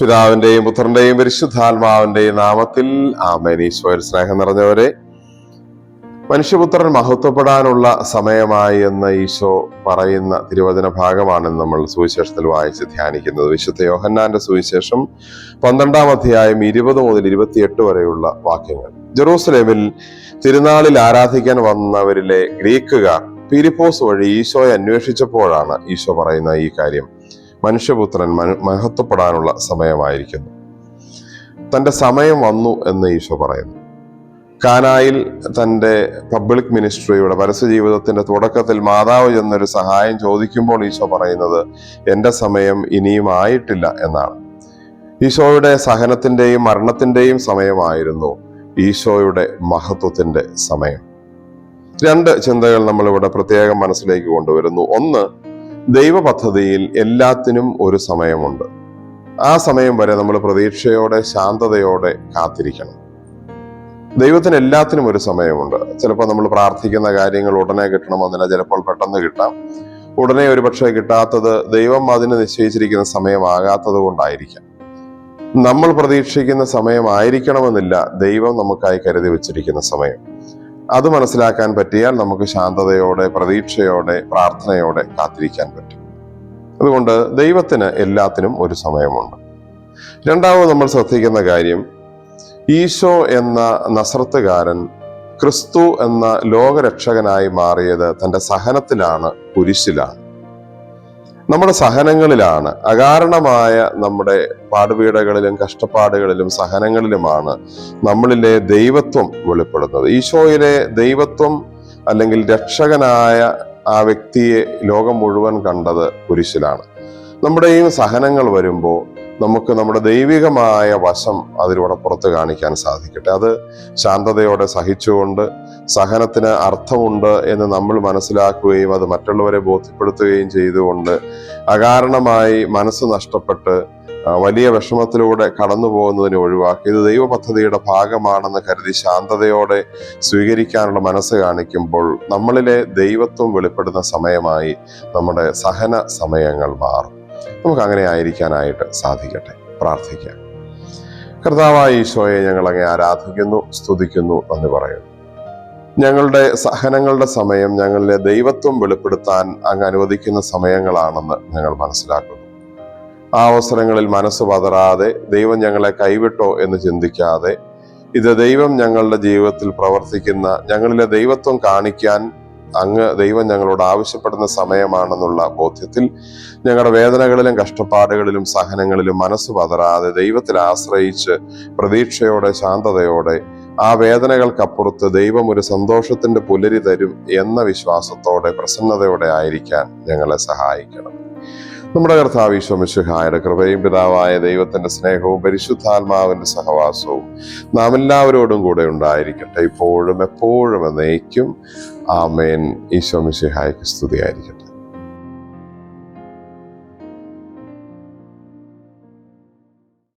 പിതാവിന്റെയും പുത്രന്റെയും പരിശുദ്ധാത്മാവിന്റെയും നാമത്തിൽ ആമേൻ. ഈശോയിൽ സ്നേഹം നിറഞ്ഞവരെ, മനുഷ്യപുത്രൻ മഹത്വപ്പെടാനുള്ള സമയമായി എന്ന് ഈശോ പറയുന്ന തിരുവചന ഭാഗമാണ് നമ്മൾ സുവിശേഷത്തിൽ വായിച്ച് ധ്യാനിക്കുന്നത്. വിശുദ്ധ യോഹന്നാന്റെ സുവിശേഷം 12-ാം അധ്യായം 20 മുതൽ 28 വരെയുള്ള വാക്യങ്ങൾ. ജെറൂസലേമിൽ തിരുനാളിൽ ആരാധിക്കാൻ വന്നവരിലെ ഗ്രീക്കുകാർ ഫിലിപ്പോസ് വഴി ഈശോയെ അന്വേഷിച്ചപ്പോഴാണ് ഈശോ പറയുന്ന ഈ കാര്യം. മനുഷ്യപുത്രൻ മഹത്വപ്പെടാനുള്ള സമയമായിരിക്കുന്നു, തൻ്റെ സമയം വന്നു എന്ന് ഈശോ പറയുന്നു. കാനായിൽ തൻ്റെ പബ്ലിക് മിനിസ്ട്രിയുടെ പരസ്യ ജീവിതത്തിന്റെ തുടക്കത്തിൽ മാതാവ് ചെന്നൊരു സഹായം ചോദിക്കുമ്പോൾ ഈശോ പറയുന്നത്, എൻ്റെ സമയം ഇനിയും ആയിട്ടില്ല എന്നാണ്. ഈശോയുടെ സഹനത്തിന്റെയും മരണത്തിന്റെയും സമയമായിരുന്നു ഈശോയുടെ മഹത്വത്തിന്റെ സമയം. രണ്ട് ചിന്തകൾ നമ്മളിവിടെ പ്രത്യേകം മനസ്സിലേക്ക് കൊണ്ടുവരുന്നു. ഒന്ന്, ദൈവ പദ്ധതിയിൽ എല്ലാത്തിനും ഒരു സമയമുണ്ട്. ആ സമയം വരെ നമ്മൾ പ്രതീക്ഷയോടെ ശാന്തതയോടെ കാത്തിരിക്കണം. ദൈവത്തിന് എല്ലാത്തിനും ഒരു സമയമുണ്ട്. ചിലപ്പോൾ നമ്മൾ പ്രാർത്ഥിക്കുന്ന കാര്യങ്ങൾ ഉടനെ കിട്ടണമെന്നില്ല, ചിലപ്പോൾ പെട്ടെന്ന് കിട്ടാം. ഉടനെ ഒരു പക്ഷേ കിട്ടാത്തത് ദൈവം അതിന് നിശ്ചയിച്ചിരിക്കുന്ന സമയമാകാത്തത് കൊണ്ടായിരിക്കാം. നമ്മൾ പ്രതീക്ഷിക്കുന്ന സമയമായിരിക്കണമെന്നില്ല ദൈവം നമുക്കായി കരുതി വെച്ചിരിക്കുന്ന സമയം. അത് മനസ്സിലാക്കാൻ പറ്റിയാൽ നമുക്ക് ശാന്തതയോടെ, പ്രതീക്ഷയോടെ, പ്രാർത്ഥനയോടെ കാത്തിരിക്കാൻ പറ്റും. അതുകൊണ്ട് ദൈവത്തിന് എല്ലാത്തിനും ഒരു സമയമുണ്ട്. രണ്ടാമത് നമ്മൾ ശ്രദ്ധിക്കുന്ന കാര്യം, ഈശോ എന്ന നസ്രത്തുകാരൻ ക്രിസ്തു എന്ന ലോകരക്ഷകനായി മാറിയത് തൻ്റെ സഹനത്തിലാണ്, കുരിശിലാണ്. നമ്മുടെ സഹനങ്ങളിലാണ്, അകാരണമായ നമ്മുടെ പാടുപീടകളിലും കഷ്ടപ്പാടുകളിലും സഹനങ്ങളിലുമാണ് നമ്മളിലെ ദൈവത്വം വെളിപ്പെടുന്നത്. ഈശോയിലെ ദൈവത്വം അല്ലെങ്കിൽ രക്ഷകനായ ആ വ്യക്തിയെ ലോകം മുഴുവൻ കണ്ടത് കുരിശിലാണ്. നമ്മുടെയും സഹനങ്ങൾ വരുമ്പോൾ നമുക്ക് നമ്മുടെ ദൈവികമായ വശം അതിലൂടെ പുറത്ത് കാണിക്കാൻ സാധിക്കട്ടെ. അത് ശാന്തതയോടെ സഹിച്ചുകൊണ്ട്, സഹനത്തിന് അർത്ഥമുണ്ട് എന്ന് നമ്മൾ മനസ്സിലാക്കുകയും അത് മറ്റുള്ളവരെ ബോധ്യപ്പെടുത്തുകയും ചെയ്തുകൊണ്ട്, അകാരണമായി മനസ്സ് നഷ്ടപ്പെട്ട് വലിയ വിഷമത്തിലൂടെ കടന്നു പോകുന്നതിനെ ഒഴിവാക്കി ഇത് ദൈവ പദ്ധതിയുടെ ഭാഗമാണെന്ന് കരുതി ശാന്തതയോടെ സ്വീകരിക്കാനുള്ള മനസ്സ് കാണിക്കുമ്പോൾ നമ്മളിലെ ദൈവത്വം വെളിപ്പെടുന്ന സമയമായി നമ്മുടെ സഹന സമയങ്ങൾ മാറും. നമുക്ക് അങ്ങനെ ആയിരിക്കാനായിട്ട് സാധിക്കട്ടെ. പ്രാർത്ഥിക്കാം. കർത്താവായ ഈശോയെ, ഞങ്ങൾ അങ്ങേ ആരാധിക്കുന്നു, സ്തുതിക്കുന്നു, നന്ദി പറയുന്നു. ഞങ്ങളുടെ സഹനങ്ങളുടെ സമയം ഞങ്ങളിലെ ദൈവത്വം വെളിപ്പെടുത്താൻ അങ്ങ് അനുവദിക്കുന്ന സമയങ്ങളാണെന്ന് ഞങ്ങൾ മനസ്സിലാക്കുന്നു. ആ അവസരങ്ങളിൽ മനസ്സ് പതറാതെ, ദൈവം ഞങ്ങളെ കൈവിട്ടോ എന്ന് ചിന്തിക്കാതെ, ഇത് ദൈവം ഞങ്ങളുടെ ജീവിതത്തിൽ പ്രവർത്തിക്കുന്ന, ഞങ്ങളിലെ ദൈവത്വം കാണിക്കാൻ ദൈവം ഞങ്ങളോട് ആവശ്യപ്പെടുന്ന സമയമാണെന്നുള്ള ബോധ്യത്തിൽ ഞങ്ങളുടെ വേദനകളിലും കഷ്ടപ്പാടുകളിലും സഹനങ്ങളിലും മനസ്സ് പതറാതെ ദൈവത്തിൽ ആശ്രയിച്ച് പ്രതീക്ഷയോടെ ശാന്തതയോടെ ആ വേദനകൾക്കപ്പുറത്ത് ദൈവം ഒരു സന്തോഷത്തിന്റെ പുലരി തരും എന്ന വിശ്വാസത്തോടെ പ്രസന്നതയോടെ ആയിരിക്കാൻ ഞങ്ങളെ സഹായിക്കണം. നമ്മുടെ കർത്താവ് ഈശോ മിശിഹായുടെ കൃപയും പിതാവായ ദൈവത്തിന്റെ സ്നേഹവും പരിശുദ്ധാത്മാവിന്റെ സഹവാസവും നാം എല്ലാവരോടും കൂടെ ഉണ്ടായിരിക്കട്ടെ, ഇപ്പോഴും എപ്പോഴും എന്നേക്കും. ആമേൻ. ഈശോ മിശിഹായ്ക്ക് സ്തുതിയായിരിക്കട്ടെ.